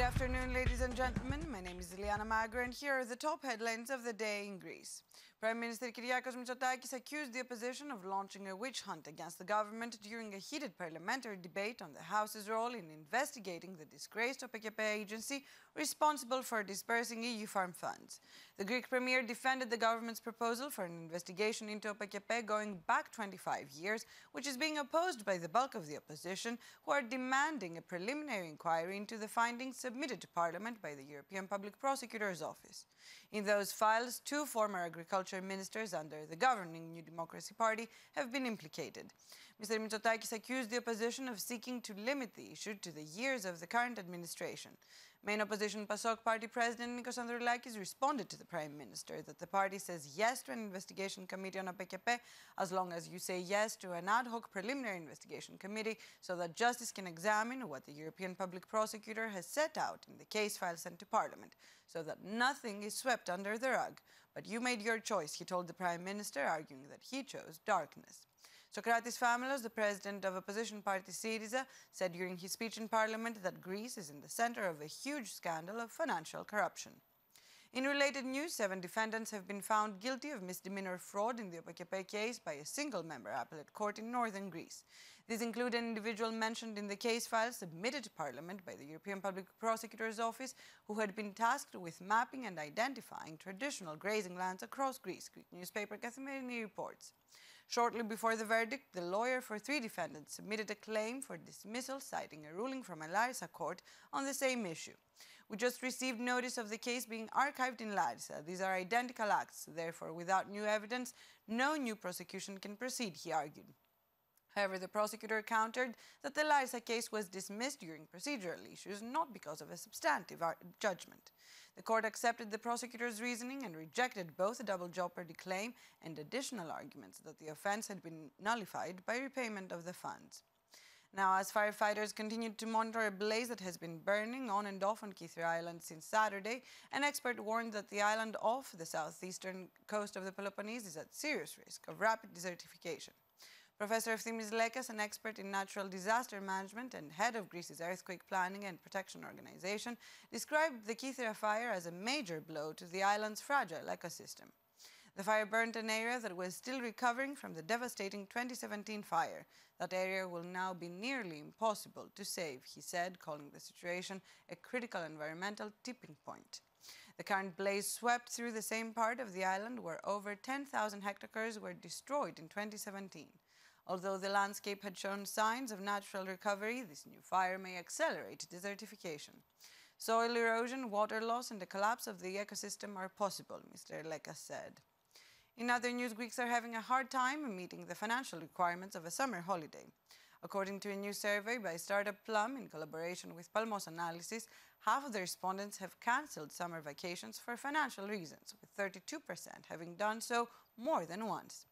afternoon, ladies and gentlemen. My name is Iliana Magra, and here are the top headlines of the day in Greece. Prime Minister Kyriakos Mitsotakis accused the opposition of launching a witch hunt against the government during a heated parliamentary debate on the House's role in investigating the disgraced OPKP agency responsible for dispersing EU farm funds. The Greek Premier defended the government's proposal for an investigation into OPKP going back 25 years, which is being opposed by the bulk of the opposition, who are demanding a preliminary inquiry into the findings submitted to Parliament by the European Public Prosecutor's Office. In those files, two former agriculture ministers under the governing New Democracy Party have been implicated. Mr. Mitsotakis accused the opposition of seeking to limit the issue to the years of the current administration. Main opposition PASOK party president Nikos Androulakis responded to the Prime Minister that the party says yes to an investigation committee on OPKP as long as you say yes to an ad hoc preliminary investigation committee so that justice can examine what the European Public Prosecutor has set out in the case file sent to Parliament, so that nothing is swept under the rug. But you made your choice, he told the Prime Minister, arguing that he chose darkness. Sokratis Famelos, the president of opposition party Syriza, said during his speech in Parliament that Greece is in the center of a huge scandal of financial corruption. In related news, 7 defendants have been found guilty of misdemeanor fraud in the OPKP case by a single-member appellate court in northern Greece. These include an individual mentioned in the case file submitted to Parliament by the European Public Prosecutor's Office, who had been tasked with mapping and identifying traditional grazing lands across Greece, Greek newspaper Kathimerini reports. Shortly before the verdict, the lawyer for 3 defendants submitted a claim for dismissal, citing a ruling from a Larissa court on the same issue. We just received notice of the case being archived in Larissa. These are identical acts, therefore, without new evidence, no new prosecution can proceed, he argued. However, the prosecutor countered that the Larissa case was dismissed during procedural issues, not because of a substantive judgment. The court accepted the prosecutor's reasoning and rejected both a double jeopardy claim and additional arguments that the offence had been nullified by repayment of the funds. Now, as firefighters continued to monitor a blaze that has been burning on and off on Kythera Island since Saturday, an expert warned that the island off the southeastern coast of the Peloponnese is at serious risk of rapid desertification. Professor Efthimios Lekas, an expert in natural disaster management and head of Greece's Earthquake Planning and Protection Organization, described the Kythera fire as a major blow to the island's fragile ecosystem. The fire burnt an area that was still recovering from the devastating 2017 fire. That area will now be nearly impossible to save, he said, calling the situation a critical environmental tipping point. The current blaze swept through the same part of the island where over 10,000 hectares were destroyed in 2017. Although the landscape had shown signs of natural recovery, this new fire may accelerate desertification. Soil erosion, water loss, and the collapse of the ecosystem are possible, Mr. Lekas said. In other news, Greeks are having a hard time meeting the financial requirements of a summer holiday. According to a new survey by startup Plum in collaboration with Palmos Analysis, half of the respondents have cancelled summer vacations for financial reasons, with 32% having done so more than once.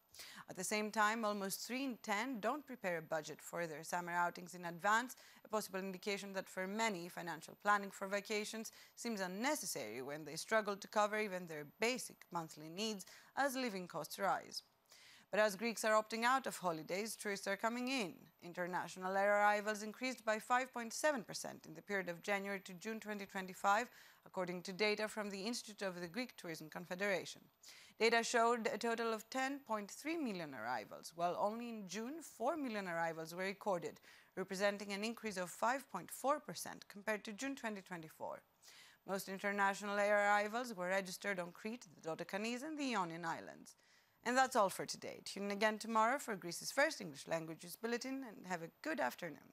At the same time, almost 3 in 10 don't prepare a budget for their summer outings in advance, a possible indication that for many, financial planning for vacations seems unnecessary when they struggle to cover even their basic monthly needs as living costs rise. But as Greeks are opting out of holidays, tourists are coming in. International air arrivals increased by 5.7% in the period of January to June 2025, according to data from the Institute of the Greek Tourism Confederation. Data showed a total of 10.3 million arrivals, while only in June 4 million arrivals were recorded, representing an increase of 5.4% compared to June 2024. Most international air arrivals were registered on Crete, the Dodecanese and the Ionian Islands. And that's all for today. Tune in again tomorrow for Greece's first English languages bulletin, and have a good afternoon.